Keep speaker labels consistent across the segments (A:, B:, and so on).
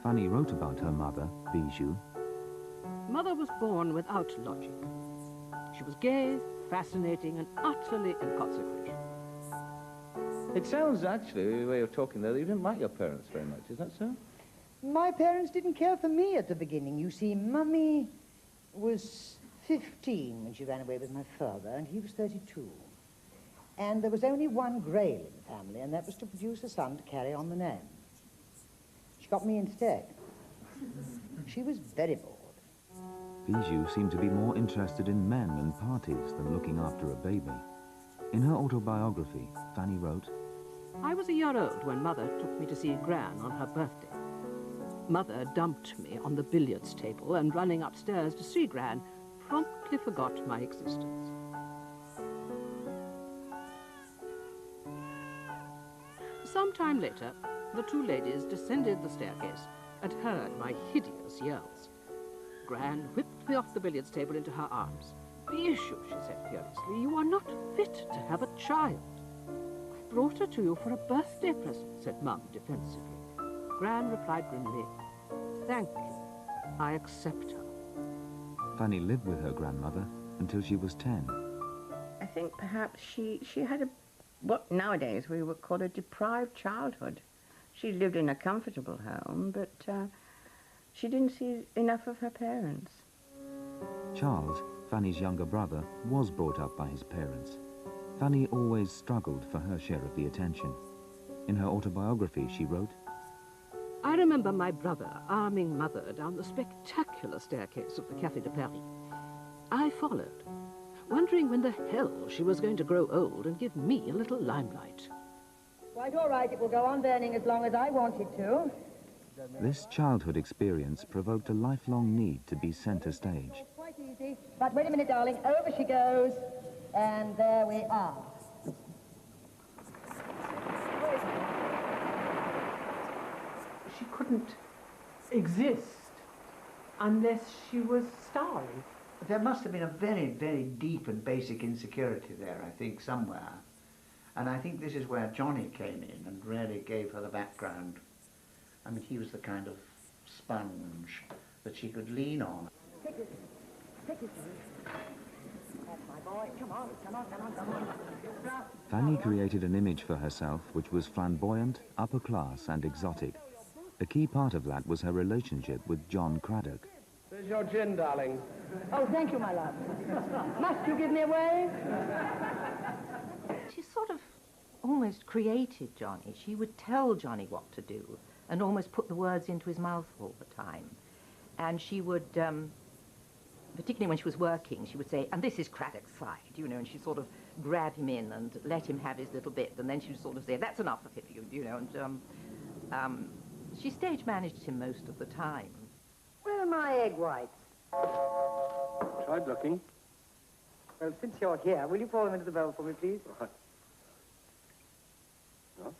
A: Fanny wrote about her mother, Bijou.
B: Mother was born without logic. She was gay, fascinating, and utterly inconsequential.
C: It sounds, actually, the way you're talking there, that you didn't like your parents very much. Is that so?
D: My parents didn't care for me at the beginning. You see, Mummy was 15 when she ran away with my father, and he was 32. And there was only one Grail in the family, and that was to produce a son to carry on the name. She got me instead. She was very bored.
A: Bijou seemed to be more interested in men and parties than looking after a baby. In her autobiography, Fanny wrote,
B: I was a year old when Mother took me to see Gran on her birthday. Mother dumped me on the billiards table and, running upstairs to see Gran, promptly forgot my existence. Some time later, the two ladies descended the staircase and heard my hideous yells. Gran whipped me off the billiards table into her arms. Bijou, she said furiously, you are not fit to have a child. I brought her to you for a birthday present, said Mum defensively. Gran replied grimly, thank you, I accept her.
A: Fanny lived with her grandmother until she was 10.
E: I think perhaps she had what nowadays we would call a deprived childhood. She lived in a comfortable home, but she didn't see enough of her parents.
A: Charles, Fanny's younger brother, was brought up by his parents. Fanny always struggled for her share of the attention. In her autobiography, she wrote,
B: I remember my brother arming Mother down the spectacular staircase of the Café de Paris. I followed, wondering when the hell she was going to grow old and give me a little limelight.
D: Quite all right, it will go on burning as long as I want it to.
A: This childhood experience provoked a lifelong need to be centre stage.
D: Quite easy, but wait a minute, darling, over she goes, and there we are.
F: She couldn't exist unless she was starring.
G: There must have been a very, very deep and basic insecurity there, I think, somewhere. And I think this is where Johnny came in and really gave her the background. I mean, he was the kind of sponge that she could lean on.
D: Take it. Take it. That's my boy. Come on, come on, come on, come on.
A: Fanny created an image for herself which was flamboyant, upper class and exotic. A key part of that was her relationship with John Cradock.
H: There's your gin, darling.
D: Oh, thank you, my love. Must you give me away?
I: She sort of almost created Johnny. She would tell Johnny what to do and almost put the words into his mouth all the time. And she would, particularly when she was working, she would say, and this is Cradock's side, you know, and she'd sort of grab him in and let him have his little bit, and then she would sort of say, that's enough of it, you know, and she stage managed him most of the time.
D: Where are my egg whites?
H: Tried looking.
D: Well, since you're here, will you pour them into the bowl for me, please?
H: Right. No?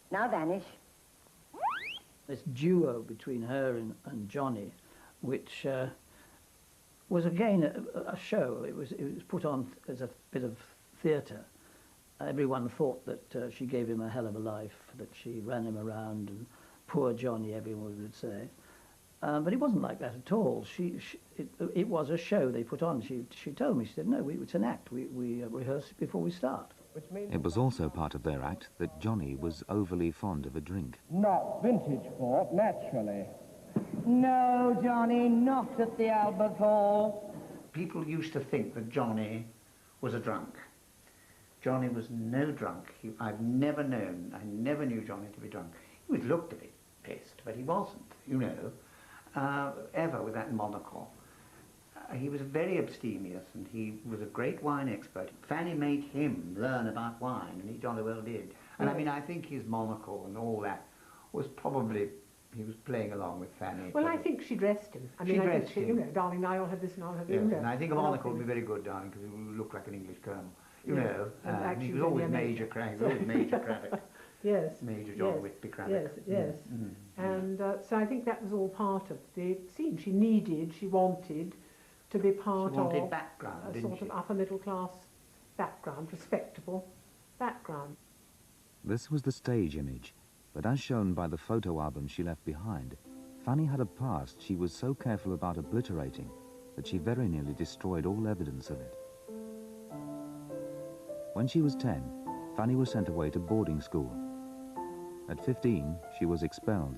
D: Now vanish.
J: This duo between her and Johnny, which was again a show. It was put on as a bit of theatre. Everyone thought that she gave him a hell of a life, that she ran him around, and poor Johnny, everyone would say. But it wasn't like that at all. It was a show they put on. She told me, she said, no, it's an act. We rehearse it before we start.
A: It was also part of their act that Johnny was overly fond of a drink.
H: Not vintage port, naturally.
D: No, Johnny, not at the Albert Hall.
G: People used to think that Johnny was a drunk. Johnny was no drunk. I've never knew Johnny to be drunk. He was looked a bit pissed, but he wasn't, you know, ever with that monocle. He was very abstemious, and he was a great wine expert. Fanny made him learn about wine, and he jolly well did. And I mean, I think his monocle and all that was probably, he was playing along with Fanny.
F: Well, I think she dressed him. I mean, I think she, you know, darling, now I'll have this and I'll have this.
G: Yes, and I think a monocle would be very good, darling, because it would look like an English colonel. You know, he was always Major Cradock, always Major Cradock.
F: Yes.
G: Major John Whitby Cradock.
F: Yes, yes. And so I think that was all part of the scene. She wanted to be part of
G: background,
F: a sort of upper middle class background, respectable background.
A: This was the stage image. But as shown by the photo album she left behind, Fanny had a past she was so careful about obliterating that she very nearly destroyed all evidence of it. When she was 10, Fanny was sent away to boarding school. At 15, she was expelled.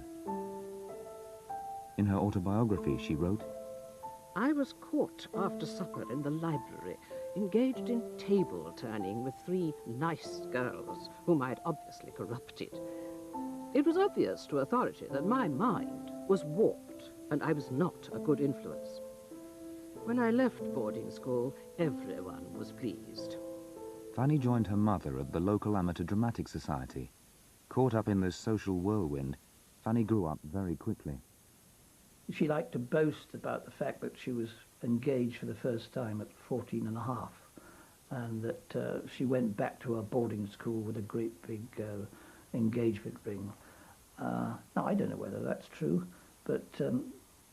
A: In her autobiography, she wrote,
B: I was caught after supper in the library, engaged in table turning with 3 nice girls whom I had obviously corrupted. It was obvious to authority that my mind was warped and I was not a good influence. When I left boarding school, everyone was pleased.
A: Fanny joined her mother at the local amateur dramatic society. Caught up in this social whirlwind, Fanny grew up very quickly.
J: She liked to boast about the fact that she was engaged for the first time at 14 and a half, and that she went back to her boarding school with a great big engagement ring. Now, I don't know whether that's true, but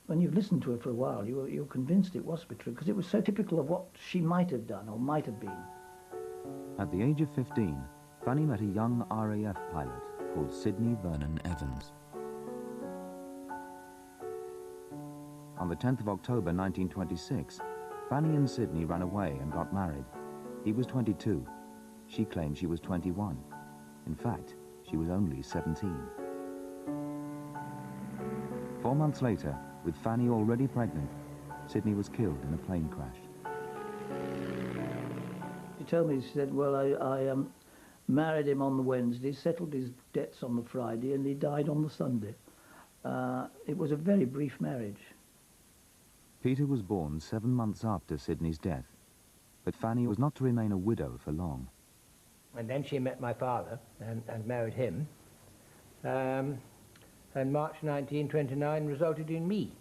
J: when you've listened to her for a while, you're convinced it was true, because it was so typical of what she might have done or might have been.
A: At the age of 15, Fanny met a young RAF pilot called Sidney Vernon Evans. On the 10th of October 1926, Fanny and Sidney ran away and got married. He was 22. She claimed she was 21. In fact, she was only 17. 4 months later, with Fanny already pregnant, Sidney was killed in a plane crash.
J: She told me, she said, well, I married him on the Wednesday, settled his debts on the Friday, and he died on the Sunday. It was a very brief marriage.
A: Peter was born 7 months after Sidney's death, but Fanny was not to remain a widow for long.
K: And then she met my father and married him. And March 1929 resulted in me.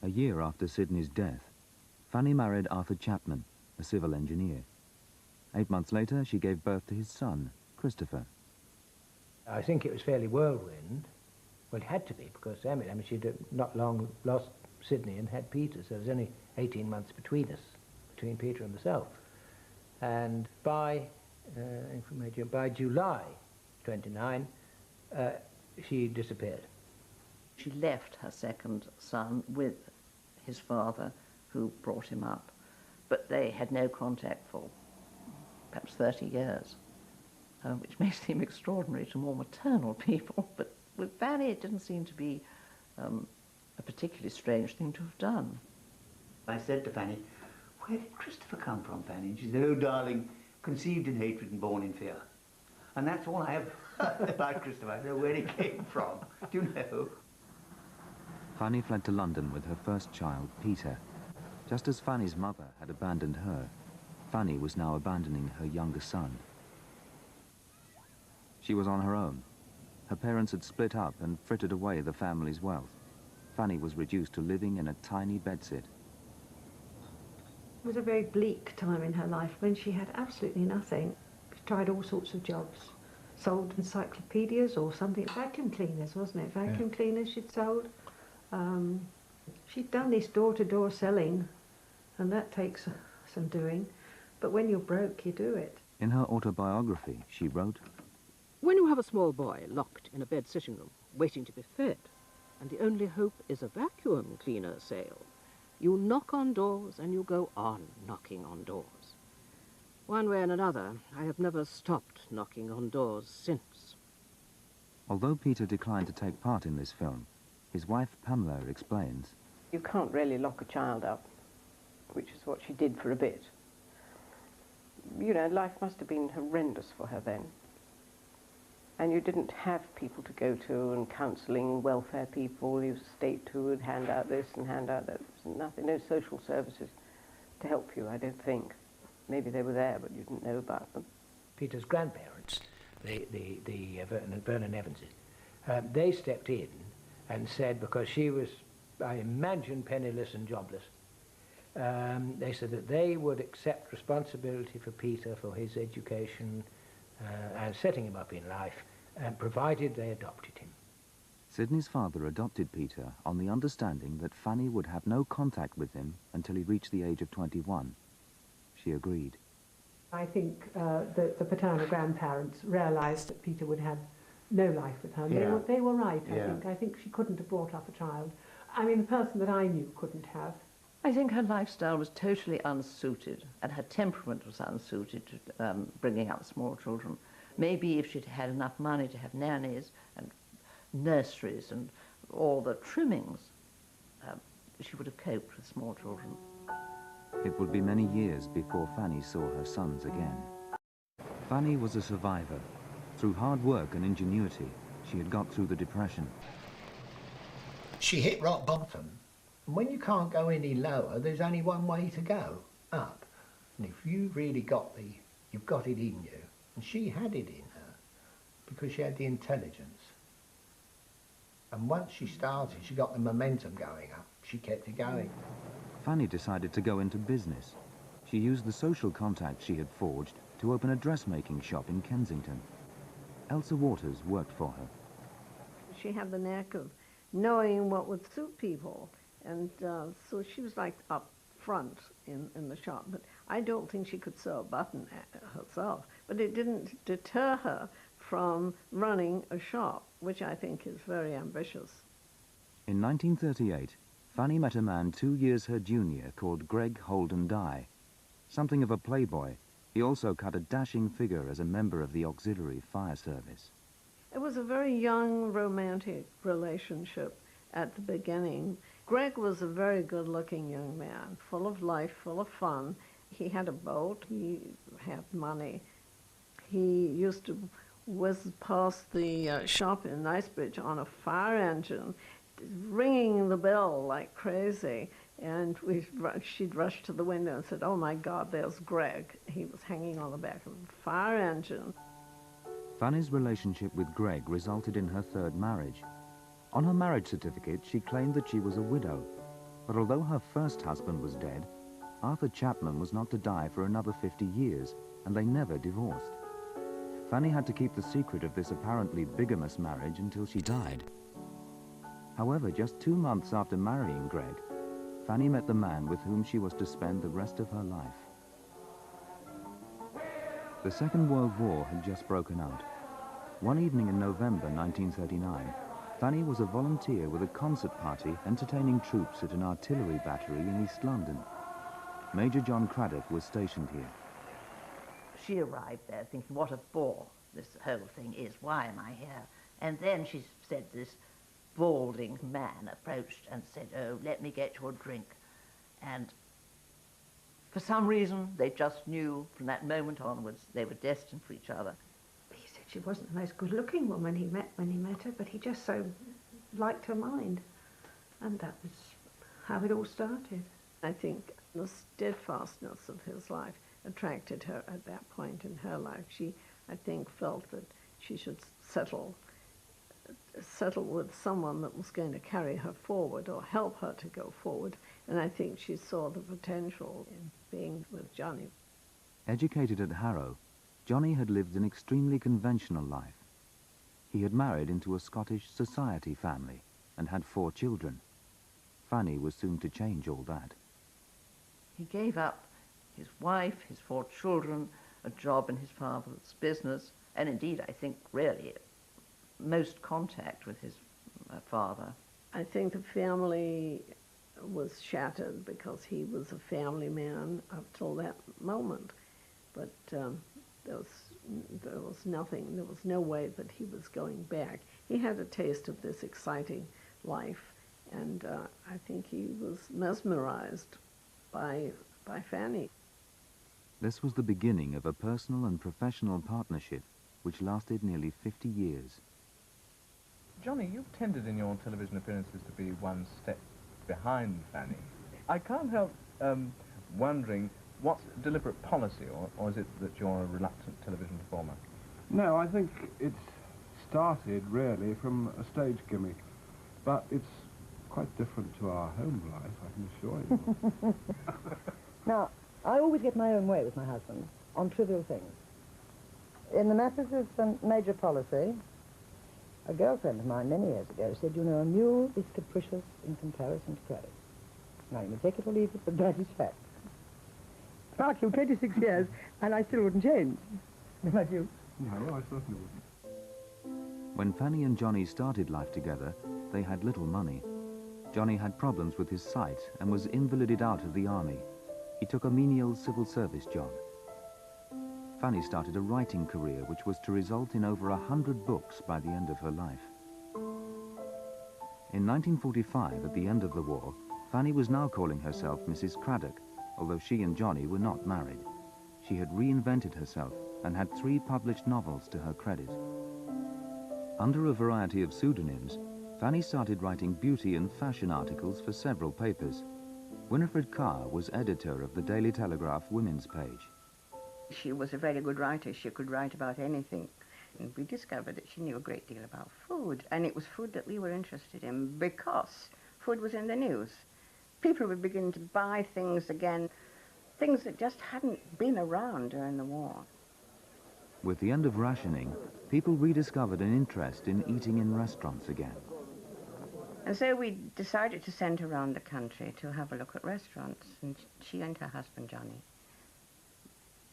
A: A year after Sidney's death, Fanny married Arthur Chapman, a civil engineer. 8 months later, she gave birth to his son, Christopher.
K: I think it was fairly whirlwind. Well, it had to be, because she'd not long lost Sidney and had Peter, so there was only 18 months between us, between Peter and myself. And by July 29, she disappeared.
E: She left her second son with his father, who brought him up, but they had no contact for perhaps 30 years, which may seem extraordinary to more maternal people, but with Fanny it didn't seem to be a particularly strange thing to have done.
G: I said to Fanny, where did Christopher come from, Fanny? And she said, oh, darling, conceived in hatred and born in fear. And that's all I have about Christopher. I don't know where he came from. Do you know?
A: Fanny fled to London with her first child, Peter. Just as Fanny's mother had abandoned her, Fanny was now abandoning her younger son. She was on her own. Her parents had split up and frittered away the family's wealth. Fanny was reduced to living in a tiny bedsit.
L: It was a very bleak time in her life when she had absolutely nothing. She tried all sorts of jobs. Sold encyclopedias or something. Vacuum cleaners, wasn't it? Vacuum cleaners she'd sold. She'd done this door-to-door selling, and that takes some doing. But when you're broke, you do it.
A: In her autobiography, she wrote,
B: When you have a small boy locked in a bed sitting room, waiting to be fed, and the only hope is a vacuum cleaner sale, you knock on doors and you go on knocking on doors. One way and another, I have never stopped knocking on doors since.
A: Although Peter declined to take part in this film, his wife Pamela explains,
E: You can't really lock a child up, which is what she did for a bit. You know, life must have been horrendous for her then. And you didn't have people to go to and counselling, welfare people, you state who would hand out this and hand out that. Nothing, no social services to help you, I don't think. Maybe they were there, but you didn't know about them.
K: Peter's grandparents, the Vernon Evanses, they stepped in and said, because she was, I imagine, penniless and jobless, they said that they would accept responsibility for Peter, for his education, and setting him up in life, provided they adopted him.
A: Sidney's father adopted Peter on the understanding that Fanny would have no contact with him until he reached the age of 21. She agreed.
F: I think that the paternal grandparents realised that Peter would have no life with her.
G: Yeah.
F: They were right, I
G: Yeah.
F: think. I think she couldn't have brought up a child. I mean, the person that I knew couldn't have.
M: I think her lifestyle was totally unsuited, and her temperament was unsuited to bringing up small children. Maybe if she'd had enough money to have nannies and nurseries and all the trimmings, she would have coped with small children.
A: It would be many years before Fanny saw her sons again. Fanny was a survivor. Through hard work and ingenuity, she had got through the Depression.
N: She hit rock bottom. And when you can't go any lower, there's only one way to go, up. And if you really you've got it in you. And she had it in her, because she had the intelligence. And once she started, she got the momentum going up. She kept it going.
A: Fanny decided to go into business. She used the social contacts she had forged to open a dressmaking shop in Kensington. Elsa Waters worked for her.
O: She had the knack of knowing what would suit people, and so she was like up front in the shop. But I don't think she could sew a button herself. But it didn't deter her from running a shop, which I think is very ambitious.
A: In 1938, Fanny met a man 2 years her junior called Greg Holden Dye. Something of a playboy, he also cut a dashing figure as a member of the auxiliary fire service.
O: It was a very young, romantic relationship at the beginning. Greg was a very good-looking young man, full of life, full of fun. He had a boat, he had money. He used to whiz past the shop in Knightsbridge on a fire engine, ringing the bell like crazy. And she'd rush to the window and said, "Oh my God, there's Greg." He was hanging on the back of a fire engine.
A: Fanny's relationship with Greg resulted in her third marriage. On her marriage certificate, she claimed that she was a widow. But although her first husband was dead, Arthur Chapman was not to die for another 50 years, and they never divorced. Fanny had to keep the secret of this apparently bigamous marriage until she died. However, just 2 months after marrying Greg, Fanny met the man with whom she was to spend the rest of her life. The Second World War had just broken out. One evening in November 1939, Fanny was a volunteer with a concert party entertaining troops at an artillery battery in East London. Major John Cradock was stationed here.
I: She arrived there thinking, what a bore this whole thing is, why am I here? And then she said this balding man approached and said, "Oh, let me get you a drink." And for some reason, they just knew from that moment onwards they were destined for each other.
L: He said she wasn't the most good-looking woman when he met her, but he just so liked her mind. And that was how it all started.
O: I think the steadfastness of his life attracted her at that point in her life. She, I think, felt that she should settle with someone that was going to carry her forward or help her to go forward. And I think she saw the potential in being with Johnny.
A: Educated at Harrow, Johnny had lived an extremely conventional life. He had married into a Scottish society family and had 4 children. Fanny was soon to change all that.
M: He gave up his wife, his 4 children, a job in his father's business, and indeed, I think, really, most contact with his father.
O: I think the family was shattered because he was a family man up till that moment. But there was nothing, there was no way that he was going back. He had a taste of this exciting life, and I think he was mesmerized by Fanny.
A: This was the beginning of a personal and professional partnership which lasted nearly 50 years.
P: Johnny, you've tended in your television appearances to be one step behind Fanny. I can't help wondering, what's deliberate policy, or is it that you're a reluctant television performer?
H: No, I think it started really from a stage gimmick, but it's quite different to our home life, I can assure you.
D: Now, I always get my own way with my husband on trivial things. In the matters of major policy, a girlfriend of mine many years ago said, "You know, a mule is capricious in comparison to Cradock." Now, you may take it or leave it, but that is fact. Mark, you're 26 years, and I still wouldn't change. What about you?
H: No, I certainly wouldn't.
A: When Fanny and Johnny started life together, they had little money. Johnny had problems with his sight and was invalided out of the army. He took a menial civil service job. Fanny started a writing career which was to result in over 100 books by the end of her life. In 1945, at the end of the war, Fanny was now calling herself Mrs. Cradock, although she and Johnny were not married. She had reinvented herself and had 3 published novels to her credit. Under a variety of pseudonyms, Fanny started writing beauty and fashion articles for several papers. Winifred Carr was editor of the Daily Telegraph Women's Page.
E: She was a very good writer. She could write about anything. And we discovered that she knew a great deal about food. And it was food that we were interested in because food was in the news. People were beginning to buy things again, things that just hadn't been around during the war.
A: With the end of rationing, people rediscovered an interest in eating in restaurants again.
E: And so we decided to send her around the country to have a look at restaurants. And she and her husband, Johnny,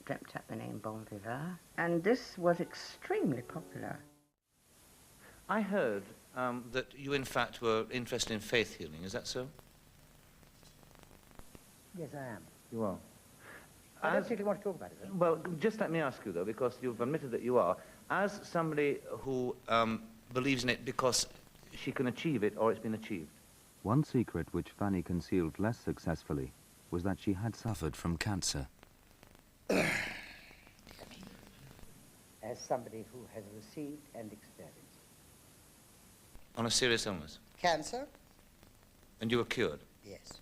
E: dreamt up the name Bon Vivant. And this was extremely popular.
C: I heard that you, in fact, were interested in faith healing. Is that so?
D: Yes, I am.
C: You are.
D: I don't particularly want to talk about it, though.
C: Well, just let me ask you, though, because you've admitted that you are, as somebody who believes in it because she can achieve it or it's been achieved.
A: One secret which Fanny concealed less successfully was that she had suffered from cancer.
D: As somebody who has received and experienced.
C: On a serious illness?
Q: Cancer?
C: And you were cured?
Q: Yes.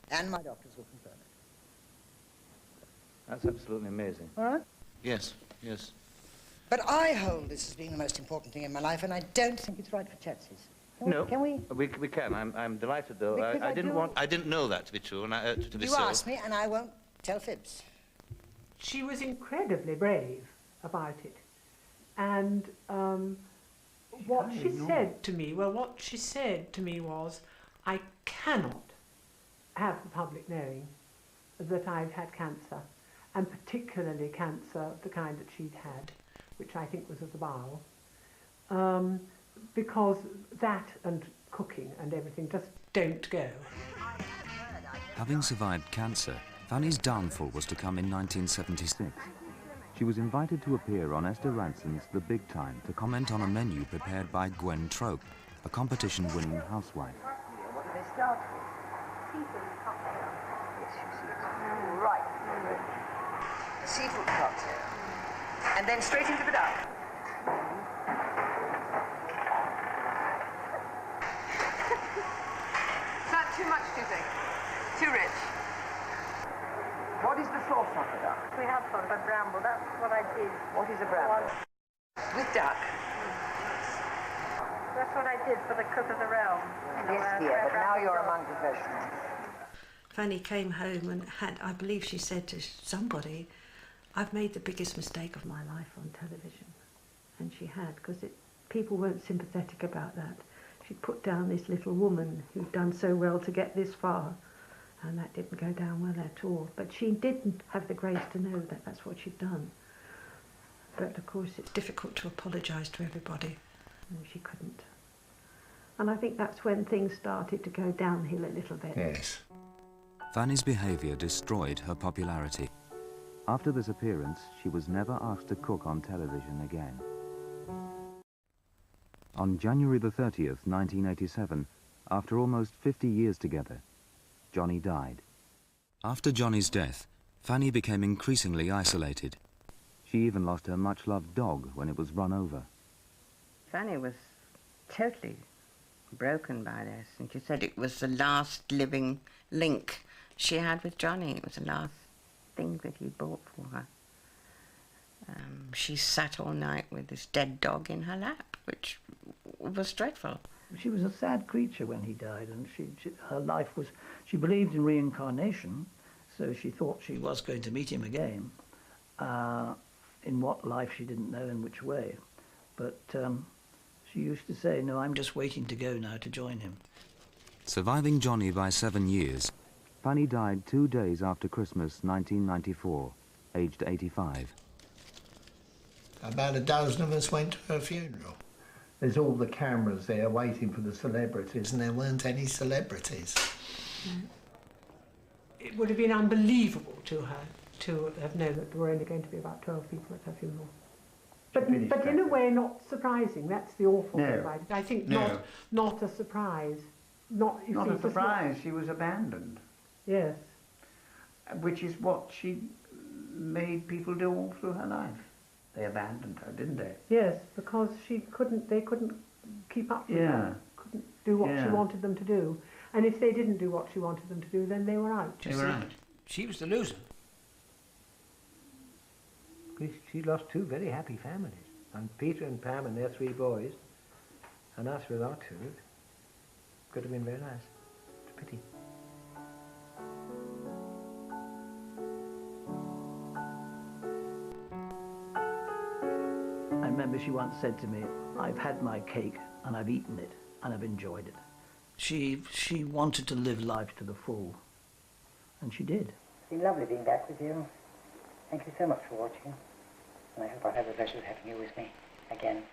Q: And my doctors will confirm it.
C: That's absolutely amazing.
D: All right?
C: Yes, yes.
Q: But I hold this as being the most important thing in my life, and I don't think it's right for Chatsy's.
C: No.
D: Can we?
C: We can. I'm delighted, though. I didn't know that to be true, and to be
Q: you
C: so.
Q: asked me, and I won't tell fibs.
F: She was incredibly brave about it. And what she said to me was, I cannot have the public knowing that I've had cancer, and particularly cancer of the kind that she'd had, which I think was of the bowel, because that and cooking and everything just don't go.
A: Having survived cancer, Fanny's downfall was to come in 1976. She was invited to appear on Esther Ranson's The Big Time to comment on a menu prepared by Gwen Trope, a competition-winning housewife.
R: What do they start with? Seafood cocktail. Yes, you see it. Right. A seafood cocktail. And then straight into the duck. Is that too much, do you think? Too rich? What is the sauce on the duck? We have got a bramble. That's what I did. What is a bramble? With duck. That's what I did for the cook of the realm. Yes, dear, but now you're among professionals.
L: Fanny came home and had, I believe she said to somebody, I've made the biggest mistake of my life on television. And she had, because people weren't sympathetic about that. She put down this little woman who'd done so well to get this far, and that didn't go down well at all. But she didn't have the grace to know that that's what she'd done. But of course it's difficult to apologise to everybody, and she couldn't. And I think that's when things started to go downhill a little bit.
N: Yes.
A: Fanny's behaviour destroyed her popularity. After this appearance, she was never asked to cook on television again. On January the 30th, 1987, after almost 50 years together, Johnny died. After Johnny's death, Fanny became increasingly isolated. She even lost her much-loved dog when it was run over.
E: Fanny was totally broken by this, and she said it was the last living link she had with Johnny. It was the last thing that he bought for her. She sat all night with this dead dog in her lap, which was dreadful.
J: She was a sad creature when he died, and her life was, she believed in reincarnation, so she thought she was going to meet him again. In what life she didn't know, in which way. But she used to say, no, I'm just waiting to go now to join him.
A: Surviving Johnny by 7 years, Fanny died 2 days after Christmas 1994, aged 85.
N: About a dozen of us went to her funeral. There's all the cameras there waiting for the celebrities, and there weren't any celebrities.
F: It would have been unbelievable to her to have known that there were only going to be about 12 people at her funeral. But in a way, not surprising. That's the awful thing about it. I think not a surprise. Not
G: a surprise. She was abandoned.
F: Yes.
G: Which is what she made people do all through her life. They abandoned her, didn't they?
F: Yes, because they couldn't keep up with her. Couldn't do what she wanted them to do. And if they didn't do what she wanted them to do, then they were out.
K: They were out. She was the loser. She lost two very happy families. And Peter and Pam and their 3 boys, and us with our 2. Could have been very nice. It's a pity.
J: I remember she once said to me, "I've had my cake and I've eaten it and I've enjoyed it." She wanted to live life to the full, and she did.
D: It's been lovely being back with you. Thank you so much for watching, and I hope I'll have the pleasure of having you with me again.